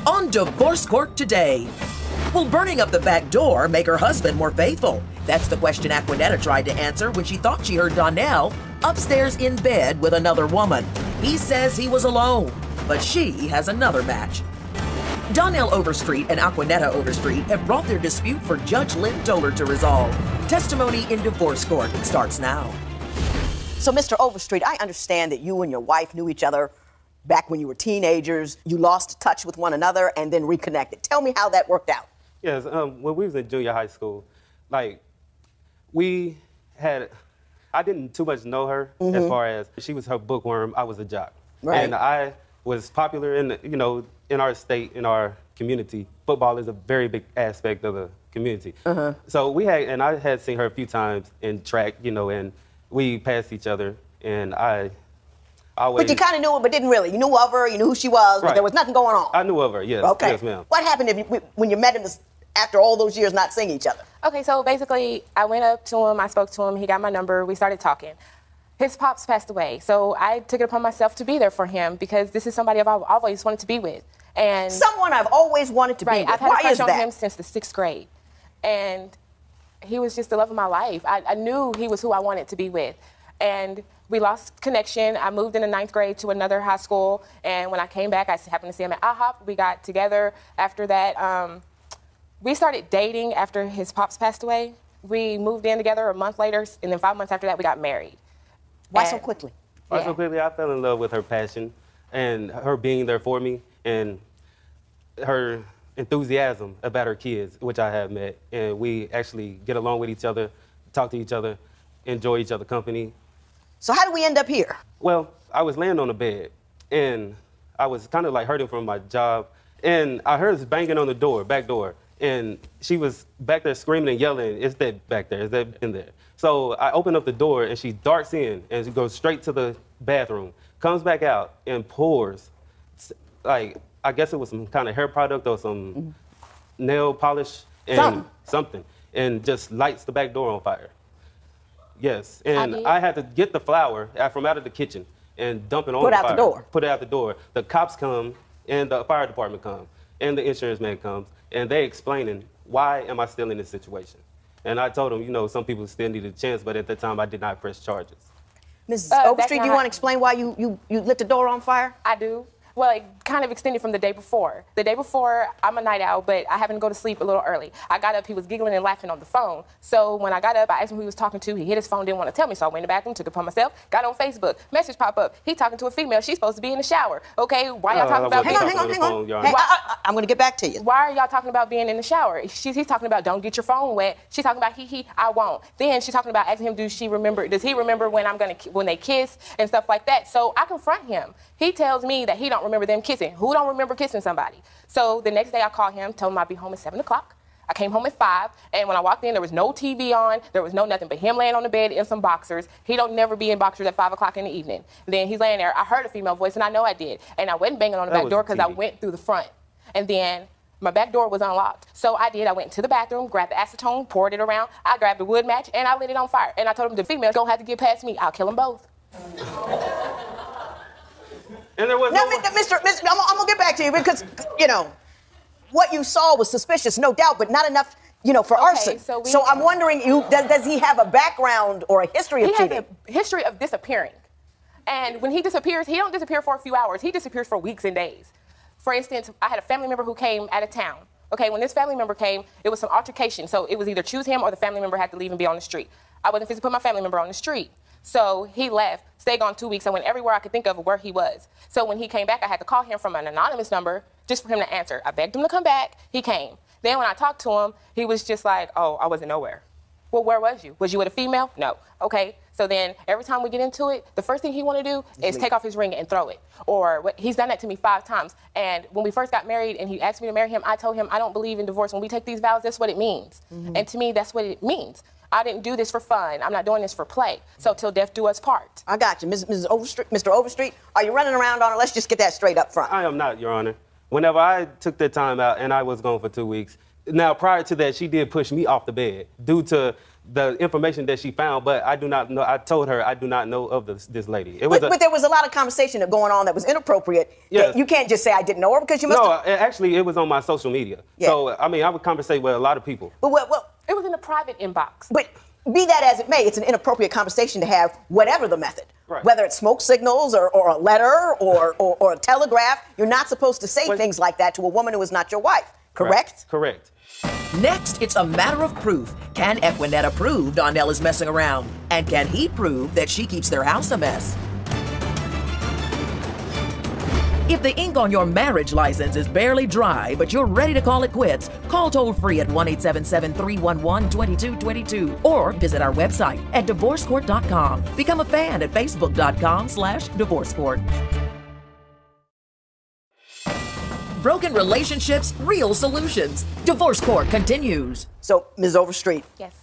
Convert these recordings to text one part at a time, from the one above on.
On Divorce Court today. Will burning up the back door make her husband more faithful? That's the question Aquanetta tried to answer when she thought she heard Donnell upstairs in bed with another woman. He says he was alone, but she has another match. Donnell Overstreet and Aquanetta Overstreet have brought their dispute for Judge Lynn Toler to resolve. Testimony in divorce court starts now. So, Mr. Overstreet, I understand that you and your wife knew each other back when you were teenagers. You lost touch with one another and then reconnected. Tell me how that worked out. Yes, when we was in junior high school, like, I didn't too much know her as far as she was her bookworm, I was a jock. Right. And I was popular in our state, in our community. Football is a very big aspect of the community. So I had seen her a few times in track, and we passed each other, and I always... But you kind of knew her, but didn't really. You knew of her, you knew who she was, but there was nothing going on. I knew of her, yes. Okay. Yes, ma'am. What happened when you met him after all those years not seeing each other? Okay, so basically, I went up to him, I spoke to him, he got my number, we started talking. His pops passed away, so I took it upon myself to be there for him because this is somebody I've always wanted to be with. And someone I've always wanted to be with. I've had a crush on him since the 6th grade. And he was just the love of my life. I knew he was who I wanted to be with. And we lost connection. I moved in the 9th grade to another high school. And when I came back, I happened to see him at IHOP. We got together. After that, we started dating after his pops passed away. We moved in together a month later, and then 5 months after that, we got married. Why so quickly? Why so quickly? I fell in love with her passion and her being there for me and her enthusiasm about her kids, which I have met. And we actually get along with each other, talk to each other, enjoy each other's company. So how did we end up here? Well, I was laying on the bed, and I was kind of like hurting from my job, and I heard us banging on the door, back door, and she was back there screaming and yelling, "Is that back there? Is that in there?" So I open up the door, and she darts in, and she goes straight to the bathroom, comes back out, and pours, like, I guess it was some kind of hair product or some nail polish and something, and just lights the back door on fire. Yes, and I had to get the flour from out of the kitchen and dump it on the fire. Put it out the door. Put it out the door. The cops come, and the fire department comes, and the insurance man comes, and they explaining, why am I still in this situation? And I told them, some people still need a chance, but at the time I did not press charges. Mrs. Overstreet, do you want to explain why you lit the door on fire? I do. Well, it kind of extended from the day before. The day before, I'm a night owl, but I happened to go to sleep a little early. I got up, he was giggling and laughing on the phone. So when I got up, I asked him who he was talking to. He hit his phone, didn't want to tell me, so I went in the bathroom, took it upon myself, got on Facebook. Message pop up. He talking to a female. She's supposed to be in the shower. Okay, why y'all talking about... Hang on. Hey, I'm going to get back to you. Why are y'all talking about being in the shower? He's talking about don't get your phone wet. She's talking about I won't. Then she's talking about asking him, does he remember when they kiss and stuff like that? So I confront him. He tells me that he don't remember them kissing. Who don't remember kissing somebody? So the next day I called him, told him I'd be home at 7 o'clock. I came home at 5, and when I walked in, there was no TV on, there was no nothing but him laying on the bed in some boxers. He don't never be in boxers at 5 o'clock in the evening. Then he's laying there. I heard a female voice, and I know I did. And I wasn't banging on the back door because I went through the front. And then my back door was unlocked. So I went to the bathroom, grabbed the acetone, poured it around. I grabbed the wood match, and I lit it on fire. And I told him the female's gonna have to get past me. I'll kill them both. And there was Mr. I'm going to get back to you because, what you saw was suspicious, no doubt, but not enough, for arson. So I'm wondering, does he have a background or a history of cheating? He has a history of disappearing. And when he disappears, he don't disappear for a few hours. He disappears for weeks and days. For instance, I had a family member who came out of town. Okay, when this family member came, it was some altercation. So it was either choose him or the family member had to leave and be on the street. I wasn't physically put my family member on the street. So he left, stayed gone 2 weeks. I went everywhere I could think of where he was. So when he came back, I had to call him from an anonymous number just for him to answer. I begged him to come back. He came. Then when I talked to him, he was just like, oh, I wasn't nowhere. Well, where was you? Was you with a female? No. Okay. So then every time we get into it, the first thing he want to do is take off his ring and throw it. Or he's done that to me 5 times. And when we first got married and he asked me to marry him, I told him I don't believe in divorce. When we take these vows, that's what it means. And to me, that's what it means. I didn't do this for fun. I'm not doing this for play. So till death do us part. I got you. Mr. Overstreet, are you running around on her? Let's just get that straight up front. I am not, Your Honor. Whenever I took the time out and I was gone for 2 weeks, now prior to that, she did push me off the bed due to the information that she found, but I do not know. I told her I do not know of this lady. But there was a lot of conversation going on that was inappropriate. Yes. You can't just say I didn't know her because you must. No, actually, it was on my social media. Yeah. So I mean, I would conversate with a lot of people. But it was in a private inbox. But be that as it may, it's an inappropriate conversation to have, whatever the method. Right. Whether it's smoke signals or a letter or a telegraph, you're not supposed to say things like that to a woman who is not your wife. Correct? Right. Correct. Next, it's a matter of proof. Can Equinetta prove Donnell is messing around? And can he prove that she keeps their house a mess? If the ink on your marriage license is barely dry, but you're ready to call it quits, call toll-free at 1-877-311-2222 or visit our website at divorcecourt.com. Become a fan at facebook.com/divorcecourt. Broken relationships, real solutions. Divorce Court continues. So, Ms. Overstreet. Yes.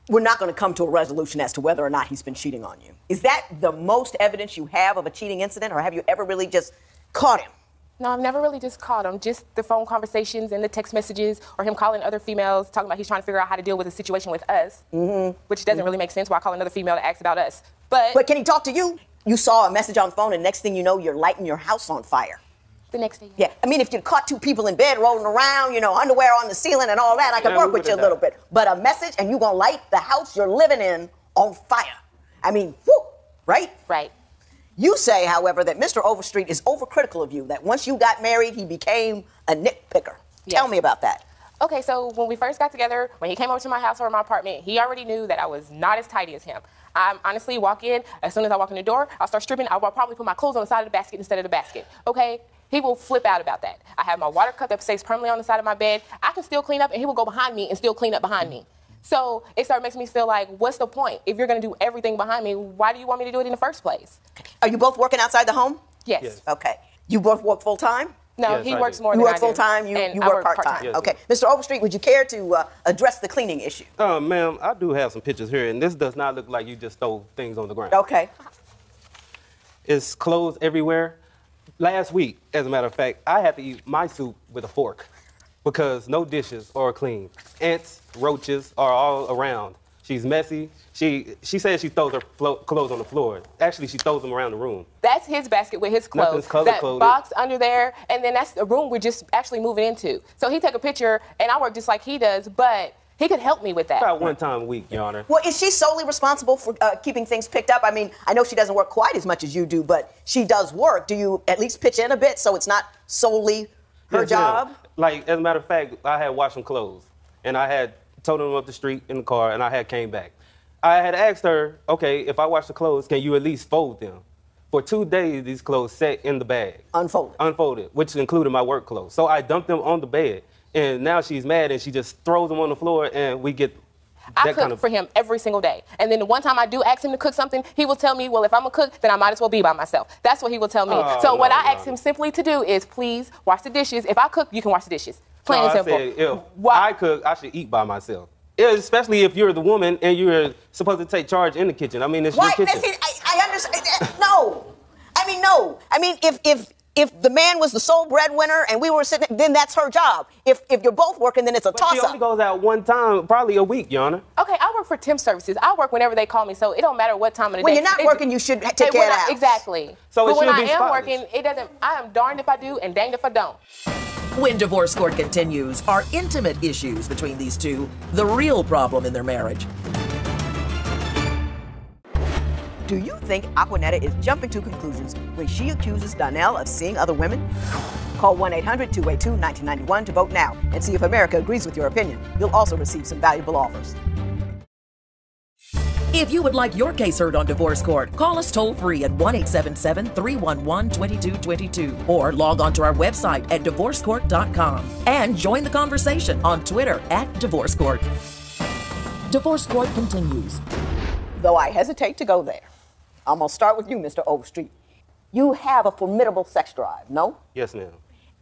We're not going to come to a resolution as to whether or not he's been cheating on you. Is that the most evidence you have of a cheating incident, or have you ever really just caught him? No, I've never really just caught him. Just the phone conversations and the text messages, or him calling other females, talking about he's trying to figure out how to deal with a situation with us, which doesn't really make sense. Why call another female to ask about us? But can he talk to you? You saw a message on the phone, and next thing you know, you're lighting your house on fire. The next day. Yeah, I mean, if you caught two people in bed rolling around, underwear on the ceiling and all that, I could work with you a little bit. But a message, and you're going to light the house you're living in on fire. I mean, whoo, right? Right. You say, however, that Mr. Overstreet is overcritical of you, that once you got married, he became a nitpicker. Yes. Tell me about that. Okay, so when we first got together, when he came over to my house or my apartment, he already knew that I was not as tidy as him. I honestly walk in, as soon as I walk in the door, I'll start stripping. I'll probably put my clothes on the side of the basket instead of the basket, okay? He will flip out about that. I have my water cup that stays permanently on the side of my bed. I can still clean up, and he will go behind me and still clean up behind me. So it started making me feel like, what's the point? If you're going to do everything behind me, why do you want me to do it in the first place? Are you both working outside the home? Yes. Okay. You both work full-time? No, yes, he works more you than I work do. full-time, you work part-time. Yes, okay. Mr. Overstreet, would you care to address the cleaning issue? Ma'am, I do have some pictures here, and this does not look like you just throw things on the ground. Okay. It's clothes everywhere. Last week, as a matter of fact, I had to eat my soup with a fork because no dishes are clean. Ants, roaches are all around. She's messy. She says she throws her clothes on the floor. Actually, she throws them around the room. That's his basket with his clothes. Nothing's color that coded. Box under there, and then that's the room we're just actually moving into. So he take a picture, and I work just like he does, but he could help me with that. About one time a week, Your Honor. Well, is she solely responsible for keeping things picked up? I mean, I know she doesn't work quite as much as you do, but she does work. Do you at least pitch in a bit so it's not solely her job? Ma'am. Like, as a matter of fact, I had washed some clothes, and I had toted them up the street in the car, and I had came back. I had asked her, okay, if I wash the clothes, can you at least fold them? For 2 days, these clothes sat in the bag. Unfolded, which included my work clothes. So I dumped them on the bed, and now she's mad, and she just throws them on the floor, and we get I cook for him every single day. And then the one time I do ask him to cook something, he will tell me, well, if I'm a cook, then I might as well be by myself. That's what he will tell me. What I ask him simply to do is, please wash the dishes. If I cook, you can wash the dishes. Plain and simple. I said, if I cook, I should eat by myself. Especially if you're the woman and you're supposed to take charge in the kitchen. I mean, it's your kitchen. I understand. No. No. I mean, if the man was the sole breadwinner and we were sitting, then that's her job. If you're both working, then it's a toss-up. She only goes out one time, probably a week, Your Honor. Okay, I work for temp services. I work whenever they call me, so it don't matter what time of the day. When you're not working, you should take care of the house. Exactly. So but when I am spotless. working, it doesn't. I am darned if I do and danged if I don't. When Divorce Court continues, are intimate issues between these two the real problem in their marriage? Do you think Aquanetta is jumping to conclusions when she accuses Donnell of seeing other women? Call 1-800-282-1991 to vote now and see if America agrees with your opinion. You'll also receive some valuable offers. If you would like your case heard on Divorce Court, call us toll-free at 1-877-311-2222 or log on to our website at divorcecourt.com and join the conversation on Twitter at Divorce Court. Divorce Court continues. Though I hesitate to go there, I'm going to start with you, Mr. Overstreet. You have a formidable sex drive, no? Yes, ma'am.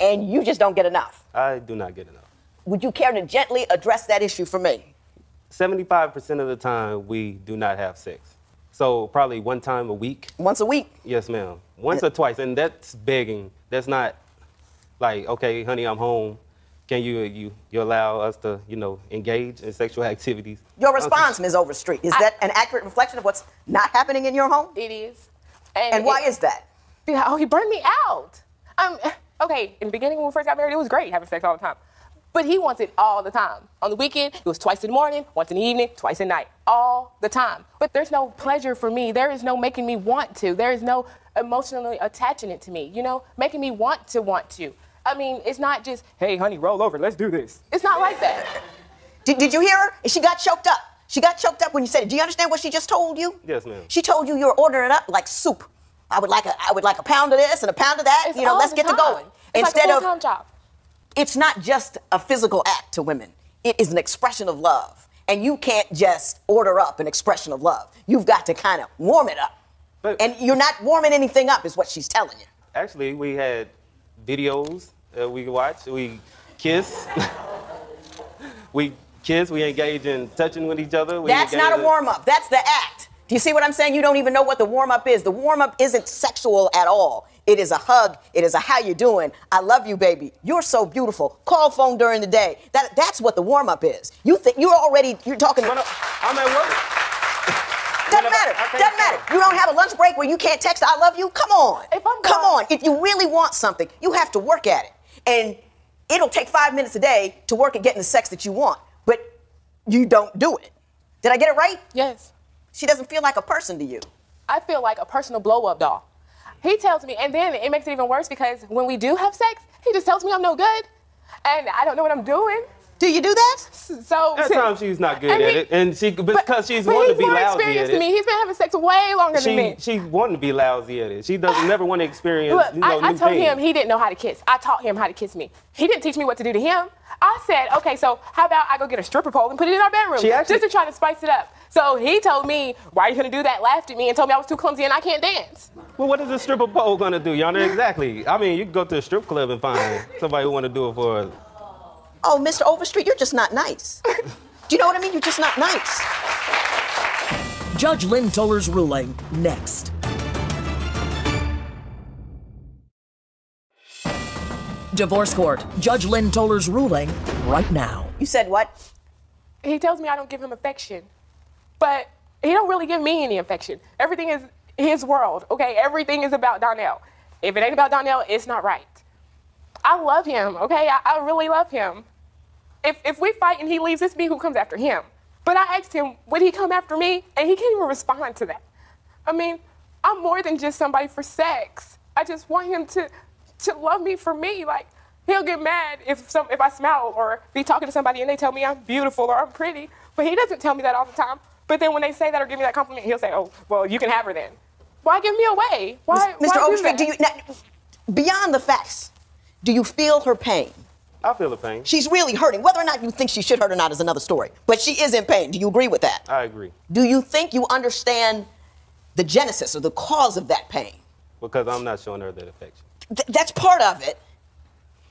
And you just don't get enough. I do not get enough. Would you care to gently address that issue for me? 75% of the time, we do not have sex. So probably one time a week. Once a week? Yes, ma'am. Once or twice, and that's begging. That's not like, okay, honey, I'm home. can you allow us to, engage in sexual activities? Your response, Ms. Overstreet, is that an accurate reflection of what's not happening in your home? It is. And why is that? Oh, he burned me out. Okay, in the beginning when we first got married, it was great having sex all the time. But he wants it all the time. On the weekend, it was twice in the morning, once in the evening, twice at night, all the time. But there's no pleasure for me. There is no making me want to. There is no emotionally attaching it to me, making me want to. I mean, it's not just, hey, honey, roll over, let's do this. It's not like that. Did you hear her? She got choked up. She got choked up when you said it. Do you understand what she just told you? Yes, ma'am. She told you you were ordering it up like soup. I would like a pound of this and a pound of that. It's all Let's the get to time. going. It's like a full-time job. It's not just a physical act to women. It is an expression of love. And you can't just order up an expression of love. You've got to kind of warm it up. And you're not warming anything up is what she's telling you. Actually, we had videos we could watch. We kiss. We engage in touching with each other. That's not a warm-up. That's the act. Do you see what I'm saying? You don't even know what the warm-up is. The warm-up isn't sexual at all. It is a hug. It is a how you doing? I love you, baby. You're so beautiful. Call phone during the day. That's what the warm-up is. You think you're talking. But I'm at work. Doesn't matter. You don't have a lunch break where you can't text I love you? Come on. Come on. If you really want something, you have to work at it. And it'll take 5 minutes a day to work at getting the sex that you want. But you don't do it. Did I get it right? Yes. She doesn't feel like a person to you. I feel like a personal blow-up doll. He tells me, and then it makes it even worse because when we do have sex, he just tells me I'm no good. And I don't know what I'm doing. Do you do that? So at times she's not good at it, and because she's wanting to be lousy at it. He's been having sex way longer than me. She's wanting to be lousy at it. She doesn't never want to experience. Look, I told him he didn't know how to kiss. I taught him how to kiss me. He didn't teach me what to do to him. I said, okay, so how about I go get a stripper pole and put it in our bedroom just to try to spice it up. So he told me, why are you gonna do that? Laughed at me and told me I was too clumsy and I can't dance. Well, what is a stripper pole gonna do, Yonder? Exactly. I mean, you can go to a strip club and find somebody who want to do it for. Oh, Mr. Overstreet, you're just not nice. Do you know what I mean? You're just not nice. Judge Lynn Toller's ruling next. Divorce Court. Judge Lynn Toller's ruling right now. You said what? He tells me I don't give him affection, but he don't really give me any affection. Everything is his world, okay? Everything is about Donnell. If it ain't about Donnell, it's not right. I love him, okay? I really love him. If we fight and he leaves, it's me who comes after him. But I asked him, would he come after me? And he can't even respond to that. I mean, I'm more than just somebody for sex. I just want him to love me for me. Like, he'll get mad if I smile or be talking to somebody and they tell me I'm beautiful or I'm pretty. But he doesn't tell me that all the time. But then when they say that or give me that compliment, he'll say, oh, well, you can have her then. Why give me away? Why, Mr. Overstreet, do you, beyond the facts, do you feel her pain? I feel the pain. She's really hurting. Whether or not you think she should hurt or not is another story. But she is in pain. Do you agree with that? I agree. Do you think you understand the genesis or the cause of that pain? Because I'm not showing her that affection. That's part of it.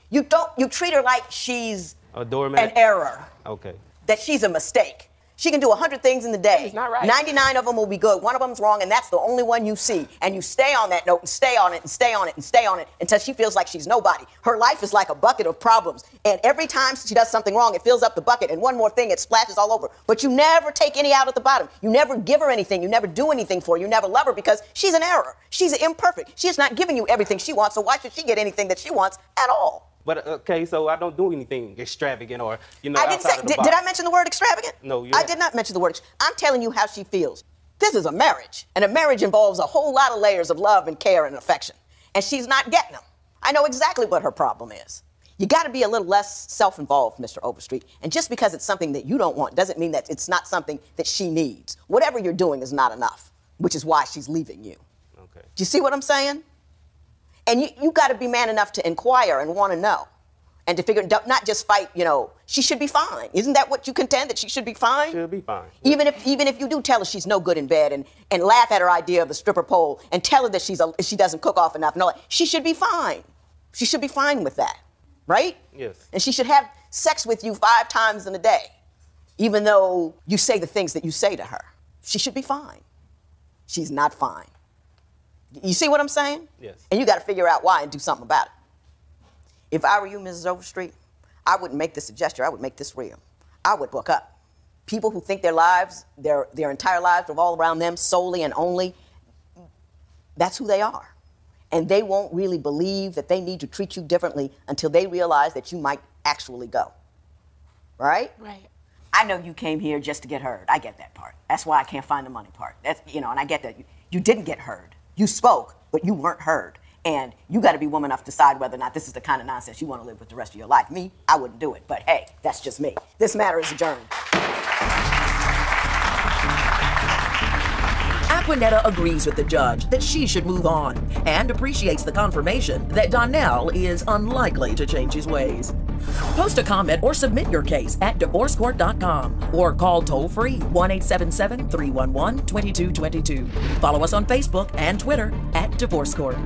You treat her like she's a doormat? An error. Okay. That she's a mistake. She can do 100 things in the day. It's not right. 99 of them will be good. One of them's wrong, and that's the only one you see. And you stay on that note and stay on it and stay on it and stay on it until she feels like she's nobody. Her life is like a bucket of problems. And every time she does something wrong, it fills up the bucket. And one more thing, it splashes all over. But you never take any out at the bottom. You never give her anything. You never do anything for her. You never love her because she's an error. She's imperfect. She's not giving you everything she wants, so why should she get anything that she wants at all? But, okay, so I don't do anything extravagant or, I didn't say, did I mention the word extravagant? No, you I did not mention the word. I'm telling you how she feels. This is a marriage, and a marriage involves a whole lot of layers of love and care and affection, and she's not getting them. I know exactly what her problem is. You got to be a little less self-involved, Mr. Overstreet, and just because it's something that you don't want doesn't mean that it's not something that she needs. Whatever you're doing is not enough, which is why she's leaving you. Okay. Do you see what I'm saying? And you got to be man enough to inquire and want to know. And to figure, not just fight, she should be fine. Isn't that what you contend, that she should be fine? She'll be fine. Even if you do tell her she's no good in bed and laugh at her idea of the stripper pole and tell her that she doesn't cook off enough and all that, she should be fine. She should be fine with that, right? Yes. And she should have sex with you 5 times in a day, even though you say the things that you say to her. She should be fine. She's not fine. You see what I'm saying? Yes. And you got to figure out why and do something about it. If I were you, Mrs. Overstreet, I wouldn't make this a gesture. I would make this real. I would book up. People who think their lives, their entire lives revolve around them solely and only, that's who they are. And they won't really believe that they need to treat you differently until they realize that you might actually go. Right? Right. I know you came here just to get heard. I get that part. That's why I can't find the money part. That's, and I get that. You didn't get heard. You spoke, but you weren't heard. And you got to be woman enough to decide whether or not this is the kind of nonsense you want to live with the rest of your life. Me, I wouldn't do it. But hey, that's just me. This matter is adjourned. Aquanetta agrees with the judge that she should move on and appreciates the confirmation that Donnell is unlikely to change his ways. Post a comment or submit your case at divorcecourt.com or call toll-free 1-877-311-2222. Follow us on Facebook and Twitter at Divorce Court.